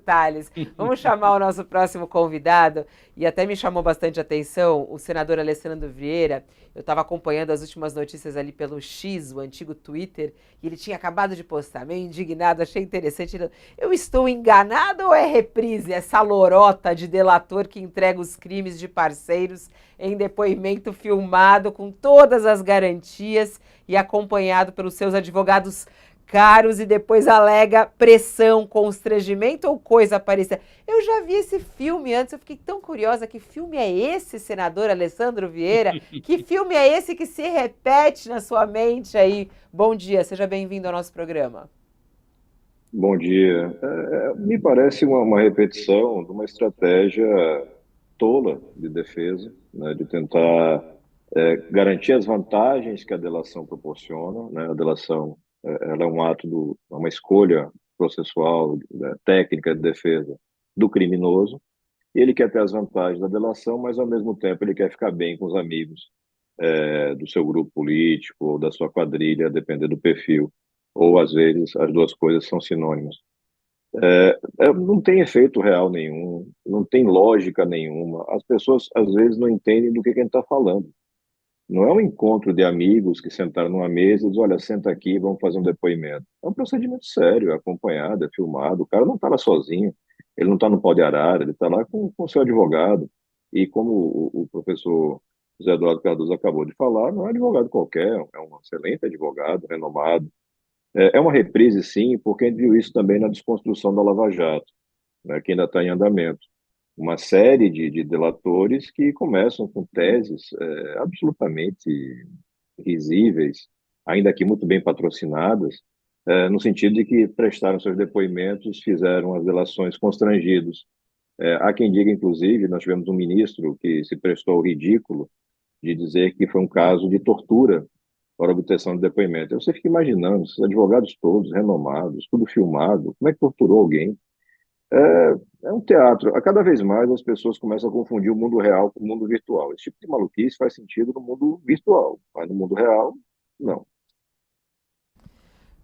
detalhes. Vamos chamar o nosso próximo convidado, e até me chamou bastante atenção o senador Alessandro Vieira. Eu estava acompanhando as últimas notícias ali pelo X, o antigo Twitter, e ele tinha acabado de postar, meio indignado, achei interessante. Eu estou enganado ou é reprise essa lorota de delator que entrega os crimes de parceiros em depoimento filmado com todas as garantias e acompanhado pelos seus advogados caros e depois alega pressão, constrangimento ou coisa parecida? Eu já vi esse filme antes, eu fiquei tão curiosa. Que filme é esse, senador Alessandro Vieira? Que filme é esse que se repete na sua mente aí? Bom dia, seja bem-vindo ao nosso programa. Bom dia. Me parece uma repetição de uma estratégia tola de defesa, né, de tentar garantir as vantagens que a delação proporciona, né? A delação, ela é um ato é uma escolha processual, né, técnica de defesa do criminoso. E ele quer ter as vantagens da delação, mas ao mesmo tempo ele quer ficar bem com os amigos do seu grupo político ou da sua quadrilha, dependendo do perfil. Ou às vezes as duas coisas são sinônimas. Não tem efeito real nenhum, não tem lógica nenhuma. As pessoas às vezes não entendem do que a gente está falando. Não é um encontro de amigos que sentaram numa mesa e dizem, olha, senta aqui, vamos fazer um depoimento. É um procedimento sério, é acompanhado, é filmado. O cara não está lá sozinho, ele não está no pau de arara, ele está lá com o seu advogado. E como o professor José Eduardo Cardoso acabou de falar, não é advogado qualquer, é um excelente advogado, renomado. É uma reprise, sim, porque a gente viu isso também na desconstrução da Lava Jato, né, que ainda está em andamento. Uma série de delatores que começam com teses absolutamente risíveis, ainda que muito bem patrocinadas, no sentido de que prestaram seus depoimentos, fizeram as delações constrangidos. Há quem diga, inclusive, nós tivemos um ministro que se prestou ao ridículo de dizer que foi um caso de tortura para obtenção de depoimento. Você fica imaginando, esses advogados todos renomados, tudo filmado, como é que torturou alguém? É um teatro. A cada vez mais as pessoas começam a confundir o mundo real com o mundo virtual. Esse tipo de maluquice faz sentido no mundo virtual, mas no mundo real, não.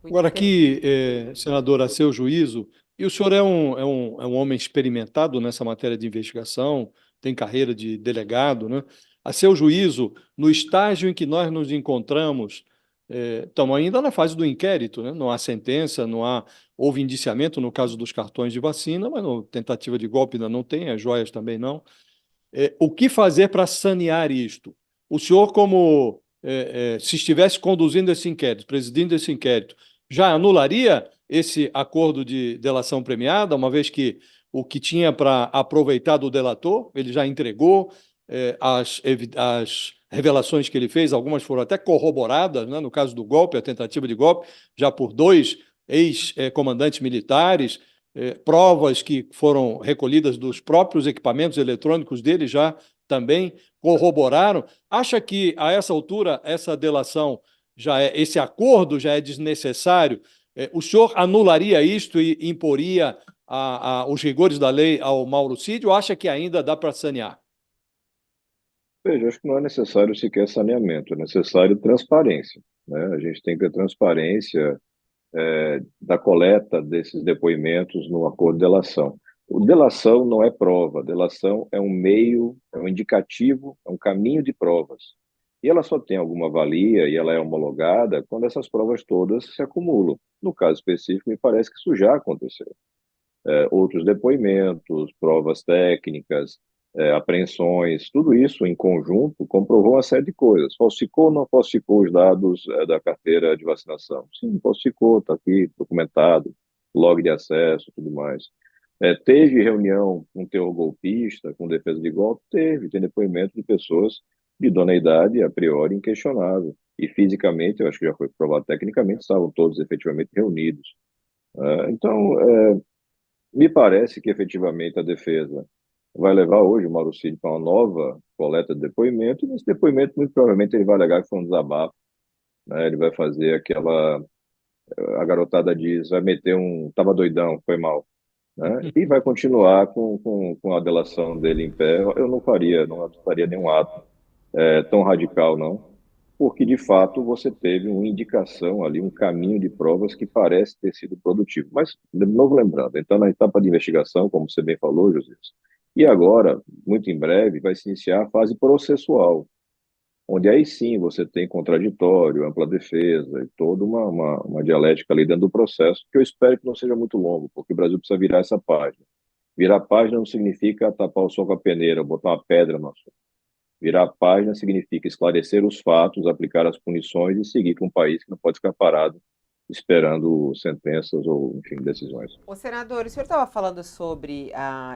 Muito Agora interessante. aqui, senador, a seu juízo, e o senhor é um homem experimentado nessa matéria de investigação, tem carreira de delegado, né? A seu juízo, no estágio em que nós nos encontramos, estamos ainda na fase do inquérito, né? Não há sentença, houve indiciamento no caso dos cartões de vacina, mas tentativa de golpe ainda não tem, as joias também não. O que fazer para sanear isto? O senhor, como se estivesse conduzindo esse inquérito, presidindo esse inquérito, já anularia esse acordo de delação premiada, uma vez que o que tinha para aproveitar do delator, ele já entregou, as revelações que ele fez, algumas foram até corroboradas, né, no caso do golpe, a tentativa de golpe, já por dois ex-comandantes militares, provas que foram recolhidas dos próprios equipamentos eletrônicos dele já também corroboraram. Acha que, a essa altura, essa delação esse acordo já é desnecessário? O senhor anularia isto e imporia os rigores da lei ao Mauro Cid, ou acha que ainda dá para sanear? Veja, acho que não é necessário sequer saneamento, é necessário transparência, né? A gente tem que ter transparência da coleta desses depoimentos no acordo de delação. O delação não é prova, delação é um meio, é um indicativo, é um caminho de provas. E ela só tem alguma valia e ela é homologada quando essas provas todas se acumulam. No caso específico, me parece que isso já aconteceu. Outros depoimentos, provas técnicas, apreensões, tudo isso em conjunto comprovou uma série de coisas. Falsificou ou não falsificou os dados da carteira de vacinação? Sim, falsificou, está aqui documentado, log de acesso, tudo mais. Teve reunião com teor golpista, com defesa de golpe? Teve, tem depoimento de pessoas de idoneidade a priori inquestionável. E fisicamente, eu acho que já foi provado tecnicamente, estavam todos efetivamente reunidos. Então, me parece que efetivamente a defesa vai levar hoje o Mauro Cid para uma nova coleta de depoimento, e nesse depoimento, muito provavelmente, ele vai alegar que foi um desabafo, né? Ele vai fazer aquela. A garotada diz, vai meter um. Tava doidão, foi mal. Né? E vai continuar com a delação dele em pé. Eu não faria nenhum ato tão radical, não. porque de fato você teve uma indicação ali, um caminho de provas que parece ter sido produtivo. Mas, de novo lembrando, então na etapa de investigação, como você bem falou, José, e agora, muito em breve, vai se iniciar a fase processual, onde aí sim você tem contraditório, ampla defesa e toda uma dialética ali dentro do processo, que eu espero que não seja muito longo, porque o Brasil precisa virar essa página. Virar a página não significa tapar o sol com a peneira, botar uma pedra no assunto. Virar a página significa esclarecer os fatos, aplicar as punições e seguir com um país que não pode ficar parado esperando sentenças ou, enfim, decisões. Ô, senador, o senhor estava falando sobre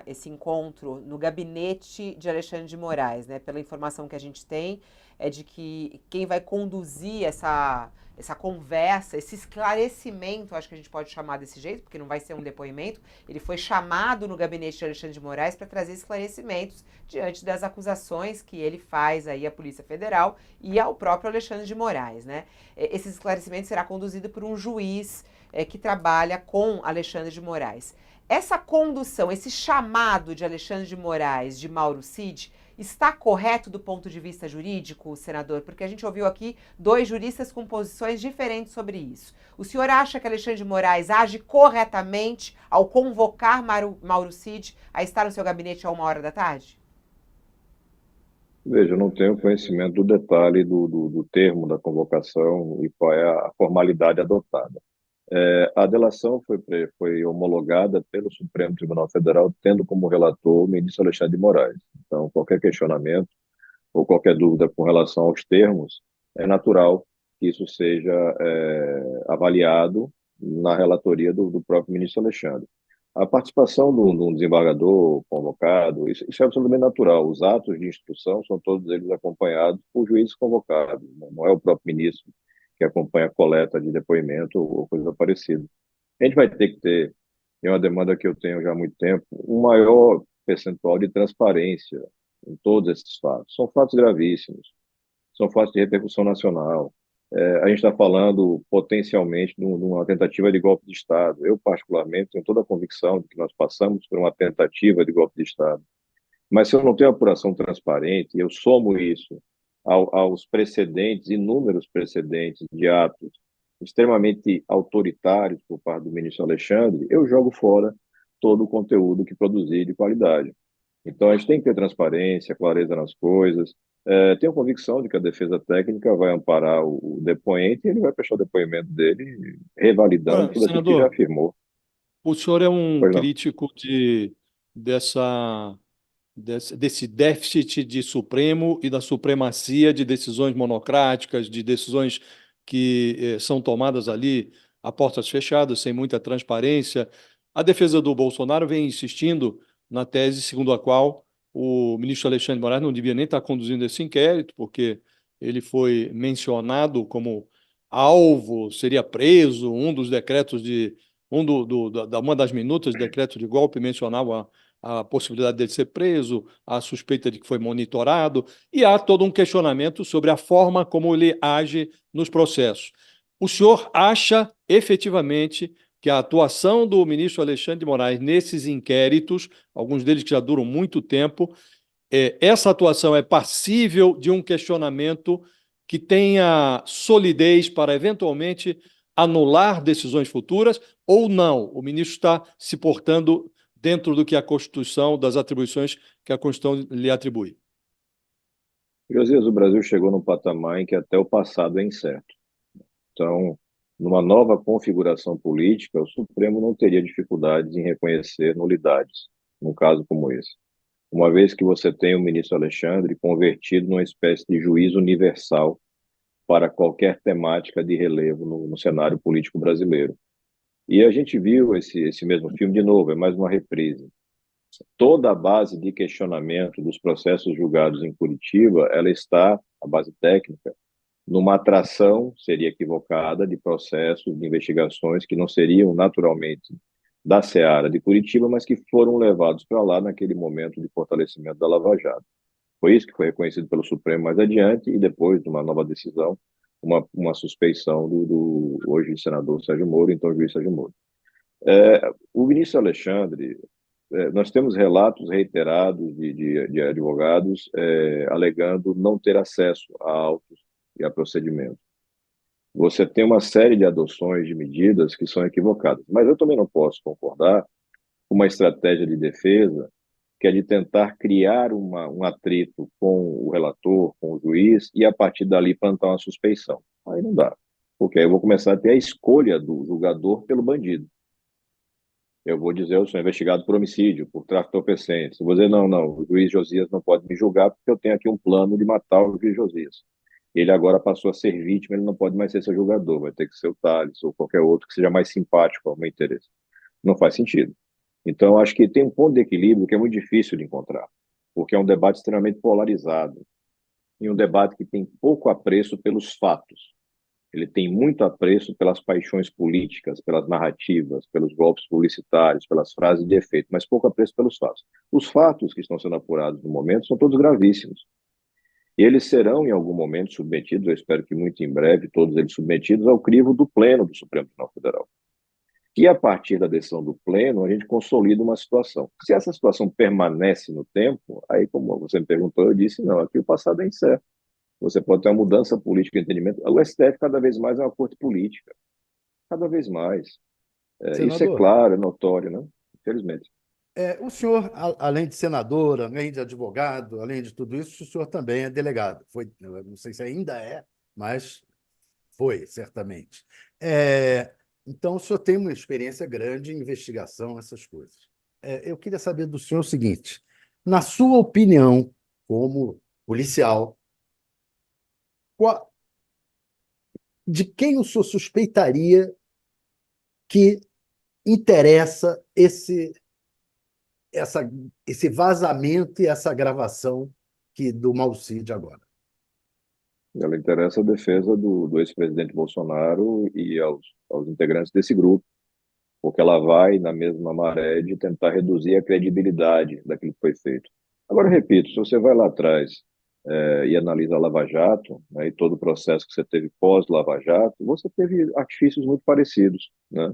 esse encontro no gabinete de Alexandre de Moraes, né? Pela informação que a gente tem, é de que quem vai conduzir essa conversa, esse esclarecimento, acho que a gente pode chamar desse jeito, porque não vai ser um depoimento, ele foi chamado no gabinete de Alexandre de Moraes para trazer esclarecimentos diante das acusações que ele faz aí à Polícia Federal e ao próprio Alexandre de Moraes, né? Esse esclarecimento será conduzido por um juiz que trabalha com Alexandre de Moraes. Essa condução, esse chamado de Alexandre de Moraes, de Mauro Cid, está correto do ponto de vista jurídico, senador? Porque a gente ouviu aqui dois juristas com posições diferentes sobre isso. O senhor acha que Alexandre de Moraes age corretamente ao convocar Mauro Cid a estar no seu gabinete a 1 hora da tarde? Veja, eu não tenho conhecimento do detalhe do termo da convocação e qual é a formalidade adotada. A delação foi homologada pelo Supremo Tribunal Federal, tendo como relator o ministro Alexandre de Moraes. Então, qualquer questionamento ou qualquer dúvida com relação aos termos, é natural que isso seja avaliado na relatoria do próprio ministro Alexandre. A participação de um desembargador convocado, isso é absolutamente natural. Os atos de instrução são todos eles acompanhados por juízes convocados, não é o próprio ministro que acompanha a coleta de depoimento ou coisa parecida. A gente vai ter que ter, é uma demanda que eu tenho já há muito tempo, um maior percentual de transparência em todos esses fatos. São fatos gravíssimos, são fatos de repercussão nacional. A gente está falando potencialmente de uma tentativa de golpe de Estado. Eu, particularmente, tenho toda a convicção de que nós passamos por uma tentativa de golpe de Estado. Mas se eu não tenho apuração transparente, eu somo isso aos precedentes, inúmeros precedentes de atos extremamente autoritários por parte do ministro Alexandre, eu jogo fora todo o conteúdo que produzi de qualidade. Então, a gente tem que ter transparência, clareza nas coisas. Tenho convicção de que a defesa técnica vai amparar o depoente e ele vai prestar o depoimento dele, revalidando Agora, tudo aquilo que já senador, afirmou. o senhor é um Pois não. crítico dessa, desse déficit de Supremo e da supremacia de decisões monocráticas, de decisões que são tomadas ali a portas fechadas, sem muita transparência. A defesa do Bolsonaro vem insistindo na tese segundo a qual o ministro Alexandre de Moraes não devia nem estar conduzindo esse inquérito, porque ele foi mencionado como alvo, seria preso, um dos decretos de uma das minutas do decreto de golpe mencionava a possibilidade dele ser preso, a suspeita de que foi monitorado, e há todo um questionamento sobre a forma como ele age nos processos. O senhor acha efetivamente que a atuação do ministro Alexandre de Moraes nesses inquéritos, alguns deles que já duram muito tempo, essa atuação é passível de um questionamento que tenha solidez para, eventualmente, anular decisões futuras ou não? O ministro está se portando dentro do que a Constituição, das atribuições que a Constituição lhe atribui. Josias, o Brasil chegou num patamar em que até o passado é incerto. Então, numa nova configuração política, o Supremo não teria dificuldades em reconhecer nulidades, num caso como esse. Uma vez que você tem o ministro Alexandre convertido numa espécie de juiz universal para qualquer temática de relevo no cenário político brasileiro. E a gente viu esse mesmo filme de novo, é mais uma reprise. Toda a base de questionamento dos processos julgados em Curitiba, ela está, a base técnica, numa atração, seria equivocada, de processos, de investigações que não seriam naturalmente da Seara de Curitiba, mas que foram levados para lá naquele momento de fortalecimento da Lava Jato. Foi isso que foi reconhecido pelo Supremo mais adiante e depois de uma nova decisão, uma suspeição do hoje senador Sérgio Moro, então juiz Sérgio Moro. O ministro Alexandre, nós temos relatos reiterados de advogados alegando não ter acesso a autos e a procedimento. Você tem uma série de adoções de medidas que são equivocadas. Mas eu também não posso concordar com uma estratégia de defesa que é de tentar criar um atrito com o relator, com o juiz, e a partir dali plantar uma suspeição. Aí não dá, porque aí eu vou começar a ter a escolha do julgador pelo bandido. Eu vou dizer, eu sou investigado por homicídio, por tráfico entorpecente. Eu vou dizer, não, o juiz Josias não pode me julgar porque eu tenho aqui um plano de matar o juiz Josias. Ele agora passou a ser vítima, ele não pode mais ser seu julgador, vai ter que ser o Thales ou qualquer outro que seja mais simpático ao meu interesse. Não faz sentido. Então, acho que tem um ponto de equilíbrio que é muito difícil de encontrar, porque é um debate extremamente polarizado e um debate que tem pouco apreço pelos fatos. Ele tem muito apreço pelas paixões políticas, pelas narrativas, pelos golpes publicitários, pelas frases de efeito, mas pouco apreço pelos fatos. Os fatos que estão sendo apurados no momento são todos gravíssimos. E eles serão, em algum momento, submetidos, eu espero que muito em breve, todos eles submetidos ao crivo do Pleno do Supremo Tribunal Federal. E a partir da decisão do Pleno, a gente consolida uma situação. Se essa situação permanece no tempo, aí, como você me perguntou, eu disse, não, aqui o passado é incerto. Você pode ter uma mudança política de entendimento. O STF cada vez mais é uma corte política. Cada vez mais. Isso é Senador, claro, é notório, né? Infelizmente. o senhor, além de senador, além de advogado, além de tudo isso, o senhor também é delegado. Foi, eu não sei se ainda é, mas foi, certamente. Então, o senhor tem uma experiência grande em investigação, essas coisas. Eu queria saber do senhor o seguinte: na sua opinião, como policial, de quem o senhor suspeitaria que interessa esse vazamento e essa gravação do Malcid agora? Ela interessa a defesa do ex-presidente Bolsonaro e aos integrantes desse grupo, porque ela vai na mesma maré de tentar reduzir a credibilidade daquilo que foi feito. Agora, eu repito, se você vai lá atrás e analisa a Lava Jato, né, e todo o processo que você teve pós-Lava Jato, você teve artifícios muito parecidos, né?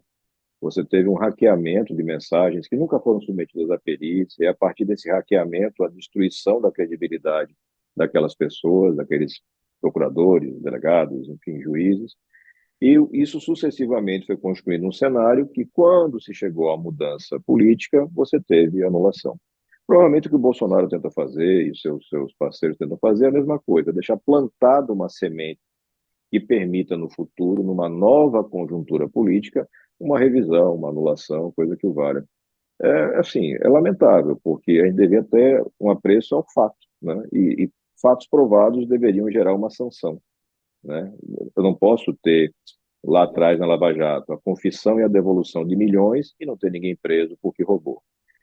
Você teve um hackeamento de mensagens que nunca foram submetidas à perícia, e a partir desse hackeamento, a destruição da credibilidade daquelas pessoas, daqueles procuradores, delegados, enfim, juízes, e isso sucessivamente foi construindo um cenário que, quando se chegou à mudança política, você teve anulação. Provavelmente o que o Bolsonaro tenta fazer e os seus parceiros tentam fazer é a mesma coisa, deixar plantada uma semente que permita no futuro, numa nova conjuntura política, uma revisão, uma anulação, coisa que o valha. Assim, é lamentável, porque a gente devia ter um apreço ao fato, né? E fatos provados deveriam gerar uma sanção, né? Eu não posso ter lá atrás na Lava Jato a confissão e a devolução de milhões e não ter ninguém preso porque roubou.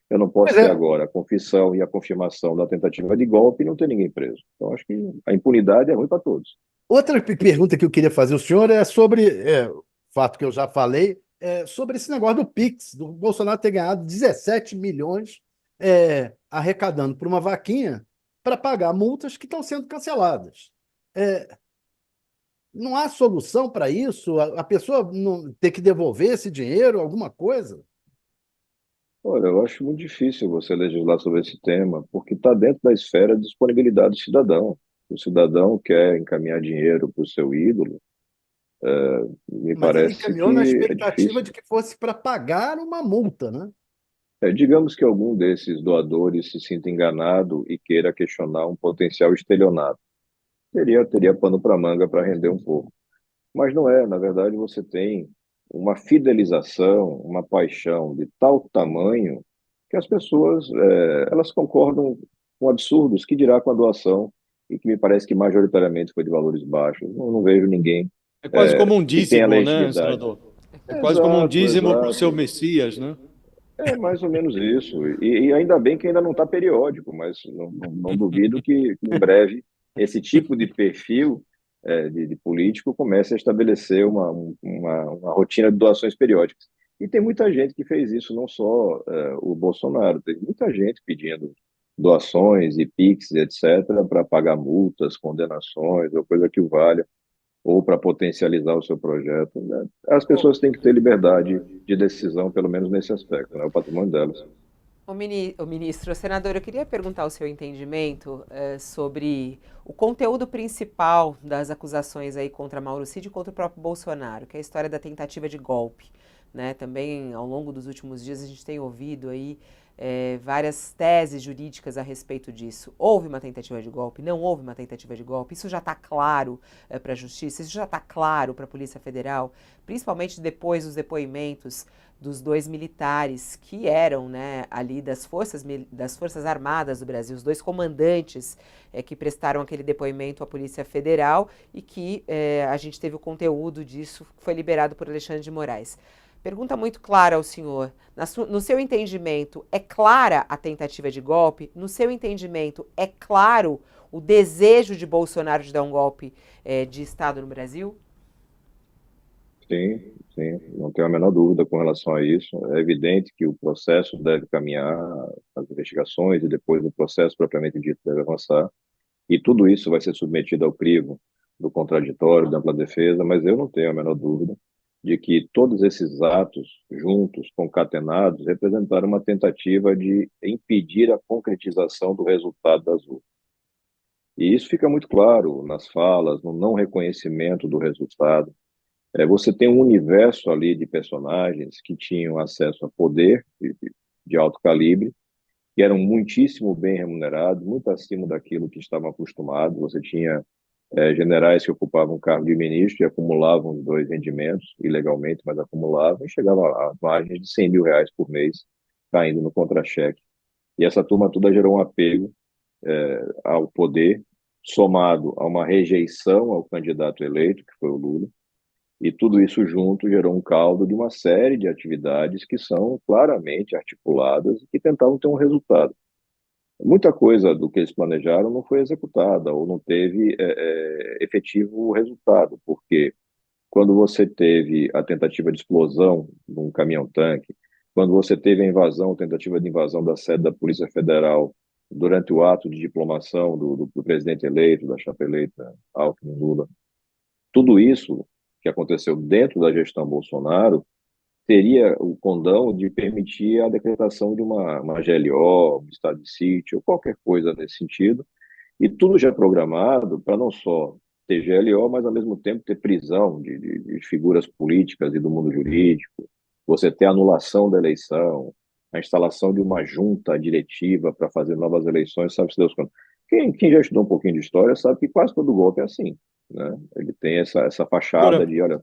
Eu não Pois posso ter é. agora a confissão e a confirmação da tentativa de golpe e não ter ninguém preso. Então, acho que a impunidade é ruim para todos. Outra pergunta que eu queria fazer ao senhor é sobre o fato que eu já falei, sobre esse negócio do Pix, do Bolsonaro ter ganhado 17 milhões arrecadando por uma vaquinha para pagar multas que estão sendo canceladas. Não há solução para isso? A pessoa não ter que devolver esse dinheiro, alguma coisa? Olha, eu acho muito difícil você legislar sobre esse tema, porque está dentro da esfera de disponibilidade do cidadão. O cidadão quer encaminhar dinheiro para o seu ídolo, me Mas ele parece encaminhou na que é expectativa difícil. de que fosse para pagar uma multa, né? Digamos que algum desses doadores se sinta enganado e queira questionar um potencial estelionato. Teria pano para manga para render um pouco. Mas não é, na verdade, você tem uma fidelização, uma paixão de tal tamanho que as pessoas elas concordam com absurdos, que dirá com a doação, e que me parece que majoritariamente foi de valores baixos. Não vejo ninguém É quase como um que tenha dízimo, né, legitimidade. senador? É quase como um Exato, dízimo para o seu exato. Messias, né? É mais ou menos isso. E ainda bem que ainda não está periódico, mas não duvido que em breve esse tipo de perfil de político comece a estabelecer uma rotina de doações periódicas. E tem muita gente que fez isso, não só o Bolsonaro, tem muita gente pedindo doações e PIX, etc., para pagar multas, condenações, ou coisa que o valha, ou para potencializar o seu projeto, né? As pessoas têm que ter liberdade de decisão, pelo menos nesse aspecto, né? O patrimônio delas. O ministro, senador, eu queria perguntar o seu entendimento sobre o conteúdo principal das acusações aí contra Mauro Cid e contra o próprio Bolsonaro, que é a história da tentativa de golpe, né? Também, ao longo dos últimos dias, a gente tem ouvido aí várias teses jurídicas a respeito disso. Houve uma tentativa de golpe? Não houve uma tentativa de golpe? Isso já está claro para a Justiça? Isso já está claro para a Polícia Federal? Principalmente depois dos depoimentos dos dois militares que eram, né, ali das Forças Armadas do Brasil, os dois comandantes que prestaram aquele depoimento à Polícia Federal e que a gente teve o conteúdo disso, que foi liberado por Alexandre de Moraes. Pergunta muito clara ao senhor. No seu entendimento, é clara a tentativa de golpe? No seu entendimento, é claro o desejo de Bolsonaro de dar um golpe de Estado no Brasil? Sim, sim, não tenho a menor dúvida com relação a isso. É evidente que o processo deve caminhar, as investigações e depois o processo propriamente dito deve avançar. E tudo isso vai ser submetido ao crivo do contraditório, da ampla defesa, mas eu não tenho a menor dúvida de que todos esses atos, juntos, concatenados, representaram uma tentativa de impedir a concretização do resultado das urnas. E isso fica muito claro nas falas, no não reconhecimento do resultado. Você tem um universo ali de personagens que tinham acesso a poder de alto calibre, que eram muitíssimo bem remunerados, muito acima daquilo que estavam acostumados. Você tinha generais que ocupavam cargo de ministro e acumulavam os dois rendimentos, ilegalmente, mas acumulavam, e chegavam a margens de R$ 100.000 por mês, caindo no contra-cheque. E essa turma toda gerou um apego ao poder, somado a uma rejeição ao candidato eleito, que foi o Lula, e tudo isso junto gerou um caldo de uma série de atividades que são claramente articuladas e que tentavam ter um resultado. Muita coisa do que eles planejaram não foi executada ou não teve efetivo resultado, porque quando você teve a tentativa de explosão de um caminhão-tanque, quando você teve a invasão, a tentativa de invasão da sede da Polícia Federal durante o ato de diplomação do presidente eleito, da chapa eleita, Alckmin-Lula, tudo isso que aconteceu dentro da gestão Bolsonaro teria o condão de permitir a decretação de uma GLO, um estado de sítio, ou qualquer coisa nesse sentido, e tudo já programado para não só ter GLO, mas ao mesmo tempo ter prisão de figuras políticas e do mundo jurídico, você ter anulação da eleição, a instalação de uma junta diretiva para fazer novas eleições, sabe-se Deus quando. Quem já estudou um pouquinho de história sabe que quase todo golpe é assim, né? Ele tem essa fachada Agora, de, olha,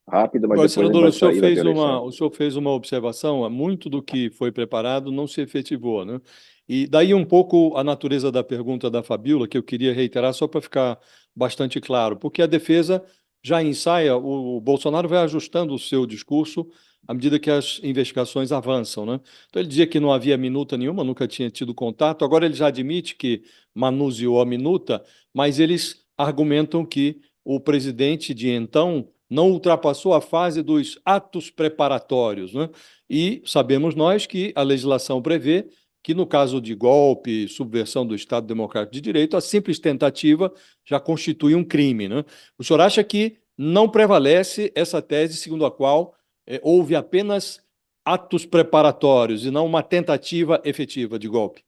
rápida, mas agora, depois a gente senador, vai sair, vai ter eleição. o senhor fez uma observação, muito do que foi preparado não se efetivou, né? E daí um pouco a natureza da pergunta da Fabíola, que eu queria reiterar só para ficar bastante claro, porque a defesa já ensaia, o Bolsonaro vai ajustando o seu discurso à medida que as investigações avançam, né? Então ele dizia que não havia minuta nenhuma, nunca tinha tido contato, agora ele já admite que manuseou a minuta, mas eles argumentam que o presidente de então não ultrapassou a fase dos atos preparatórios, né? E sabemos nós que a legislação prevê que, no caso de golpe, subversão do Estado Democrático de Direito, a simples tentativa já constitui um crime, né? O senhor acha que não prevalece essa tese segundo a qual houve apenas atos preparatórios e não uma tentativa efetiva de golpe?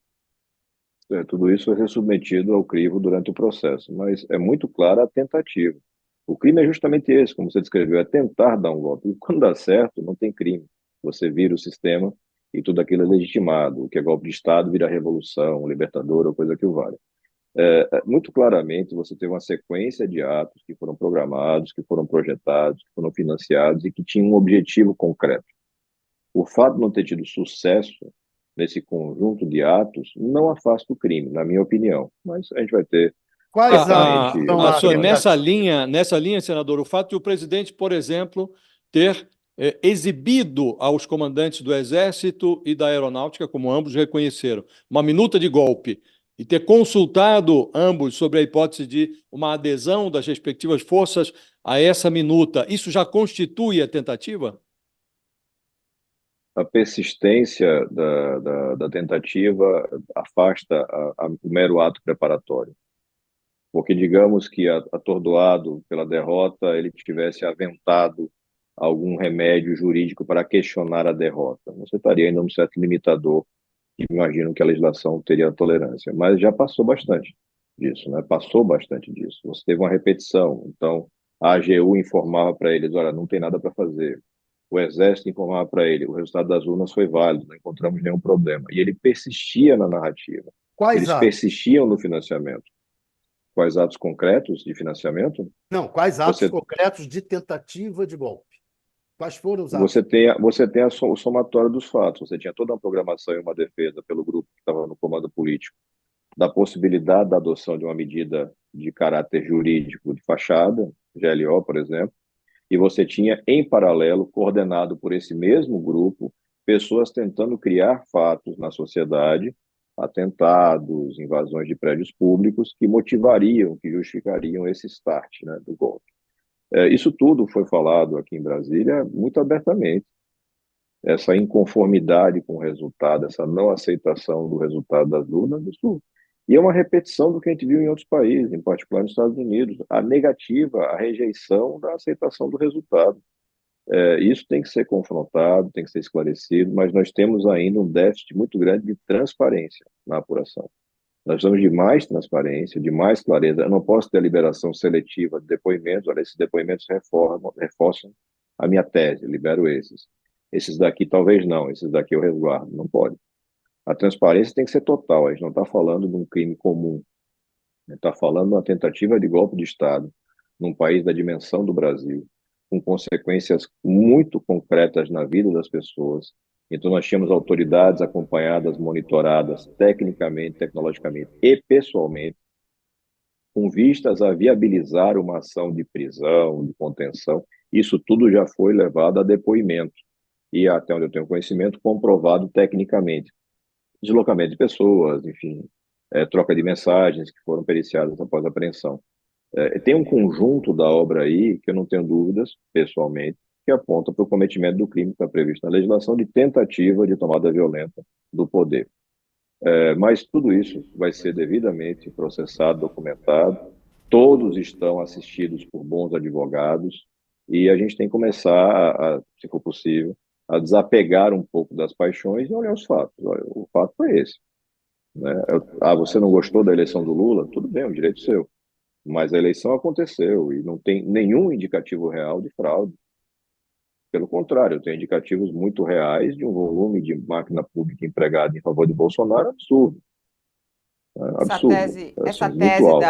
Tudo isso vai ser submetido ao crivo durante o processo, mas é muito clara a tentativa. O crime é justamente esse, como você descreveu, é tentar dar um golpe. E quando dá certo, não tem crime. Você vira o sistema e tudo aquilo é legitimado. O que é golpe de Estado vira revolução, libertador ou coisa que o valha. Muito claramente, você teve uma sequência de atos que foram programados, que foram projetados, que foram financiados e que tinham um objetivo concreto. O fato de não ter tido sucesso nesse conjunto de atos não afasta o crime, na minha opinião. Mas a gente vai ter Quais certamente atos são a eleições. Nessa linha, senador, o fato de o presidente, por exemplo, ter exibido aos comandantes do Exército e da Aeronáutica, como ambos reconheceram, uma minuta de golpe e ter consultado ambos sobre a hipótese de uma adesão das respectivas forças a essa minuta, isso já constitui a tentativa? A persistência da tentativa afasta o mero ato preparatório. Porque digamos que, atordoado pela derrota, ele tivesse aventado algum remédio jurídico para questionar a derrota. Você estaria ainda num certo limitador imaginam que a legislação teria tolerância, mas já passou bastante disso, né? Passou bastante disso. Você teve uma repetição, então a AGU informava para eles, olha, não tem nada para fazer. O Exército informava para ele, o resultado das urnas foi válido, não encontramos nenhum problema. E ele persistia na narrativa. Quais Eles atos? persistiam no financiamento. Quais atos concretos de financiamento? Não, quais atos Você, concretos de tentativa de golpe? Quais foram os atos? você tem o somatório dos fatos. Você tinha toda uma programação e uma defesa pelo grupo que estava no comando político da possibilidade da adoção de uma medida de caráter jurídico de fachada, GLO, por exemplo, e você tinha, em paralelo, coordenado por esse mesmo grupo, pessoas tentando criar fatos na sociedade, atentados, invasões de prédios públicos, que motivariam, que justificariam esse start, né, do golpe. Isso tudo foi falado aqui em Brasília muito abertamente. Essa inconformidade com o resultado, essa não aceitação do resultado das urnas, isso. E é uma repetição do que a gente viu em outros países, em particular nos Estados Unidos, a negativa, a rejeição da aceitação do resultado. Isso tem que ser confrontado, tem que ser esclarecido, mas nós temos ainda um déficit muito grande de transparência na apuração. Nós precisamos de mais transparência, de mais clareza. Eu não posso ter a liberação seletiva de depoimentos, olha, esses depoimentos reforçam a minha tese, eu libero esses. Esses daqui talvez não, esses daqui eu resguardo, não pode. A transparência tem que ser total, a gente não está falando de um crime comum, a gente está falando de uma tentativa de golpe de Estado num país da dimensão do Brasil, com consequências muito concretas na vida das pessoas. Então, nós tínhamos autoridades acompanhadas, monitoradas, tecnicamente, tecnologicamente e pessoalmente, com vistas a viabilizar uma ação de prisão, de contenção. Isso tudo já foi levado a depoimento e, até onde eu tenho conhecimento, comprovado tecnicamente. Deslocamento de pessoas, enfim, troca de mensagens que foram periciadas após a apreensão. Tem um conjunto da obra aí, que eu não tenho dúvidas, pessoalmente, que aponta para o cometimento do crime que está previsto na legislação de tentativa de tomada violenta do poder. Mas tudo isso vai ser devidamente processado, documentado, todos estão assistidos por bons advogados e a gente tem que começar, se for possível, a desapegar um pouco das paixões e olhar os fatos. Olha, o fato foi esse, né? Você não gostou da eleição do Lula? Tudo bem, é um direito seu. Mas a eleição aconteceu e não tem nenhum indicativo real de fraude. Pelo contrário, tem indicativos muito reais de um volume de máquina pública empregada em favor de Bolsonaro absurdo. Essa Absurdo, tese, assim, essa muito tese alto.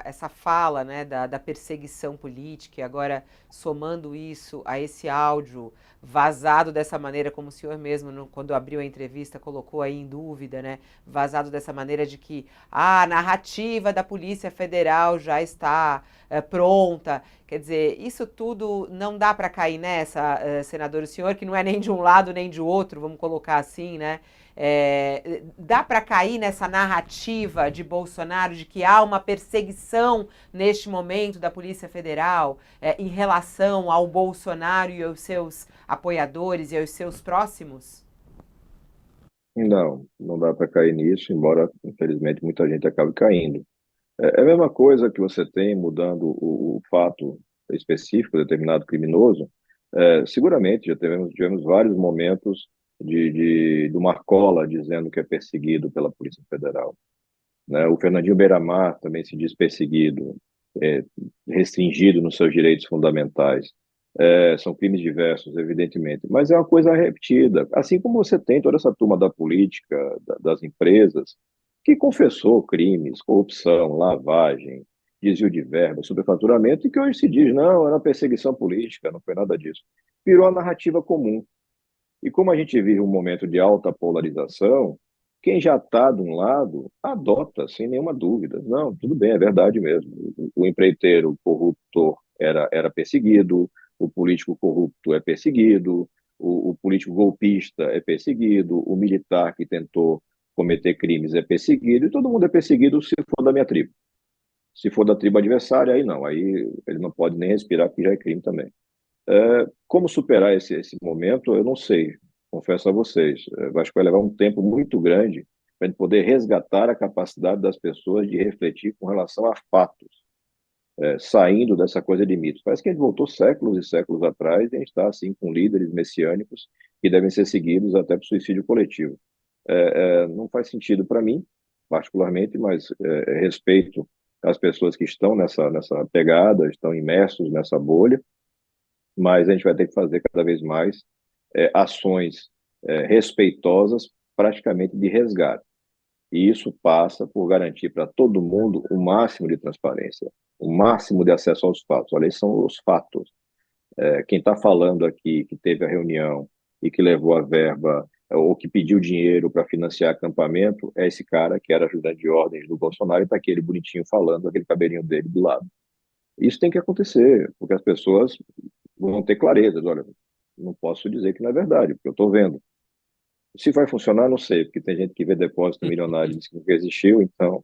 essa fala, né, da perseguição política, e agora somando isso a esse áudio vazado dessa maneira, como o senhor mesmo, quando abriu a entrevista, colocou aí em dúvida, né, vazado dessa maneira de que a narrativa da Polícia Federal já está pronta. Quer dizer, isso tudo não dá para cair nessa, senador, o senhor que não é nem de um lado nem de outro, vamos colocar assim, né? Dá para cair nessa narrativa de Bolsonaro de que há uma perseguição neste momento da Polícia Federal em relação ao Bolsonaro e aos seus apoiadores e aos seus próximos? Não, não dá para cair nisso, embora, infelizmente, muita gente acabe caindo. É a mesma coisa que você tem mudando o fato específico, determinado criminoso. Seguramente já tivemos vários momentos do Marcola dizendo que é perseguido pela Polícia Federal, né? O Fernandinho Beiramar também se diz perseguido, é, restringido nos seus direitos fundamentais. São crimes diversos, evidentemente, mas é uma coisa repetida. Assim como você tem toda essa turma da política, das empresas, que confessou crimes, corrupção, lavagem, desvio de verba, superfaturamento, e que hoje se diz, não, era perseguição política, não foi nada disso. Virou a narrativa comum. E como a gente vive um momento de alta polarização, quem já está de um lado adota sem nenhuma dúvida. Não, tudo bem, é verdade mesmo. O empreiteiro corrupto era perseguido, o político corrupto é perseguido, o político golpista é perseguido, o militar que tentou cometer crimes é perseguido, e todo mundo é perseguido se for da minha tribo. Se for da tribo adversária, aí não, aí ele não pode nem respirar, porque já é crime também. Como superar esse momento, eu não sei, confesso a vocês. Acho que vai levar um tempo muito grande para a gente poder resgatar a capacidade das pessoas de refletir com relação a fatos, saindo dessa coisa de mitos. Parece que a gente voltou séculos e séculos atrás e a gente está assim com líderes messiânicos que devem ser seguidos até para o suicídio coletivo. não faz sentido para mim, particularmente, mas respeito as pessoas que estão nessa pegada, estão imersos nessa bolha, mas a gente vai ter que fazer cada vez mais ações respeitosas, praticamente de resgate. E isso passa por garantir para todo mundo o máximo de transparência, o máximo de acesso aos fatos. Olha, esses são os fatos. Quem está falando aqui que teve a reunião e que levou a verba ou que pediu dinheiro para financiar acampamento é esse cara que era ajudante de ordens do Bolsonaro e está aquele bonitinho falando, aquele cabelinho dele do lado. Isso tem que acontecer, porque as pessoas vão ter clareza. Olha, não posso dizer que não é verdade, porque eu estou vendo. Se vai funcionar, não sei, porque tem gente que vê depósito milionário e diz que nunca existiu, então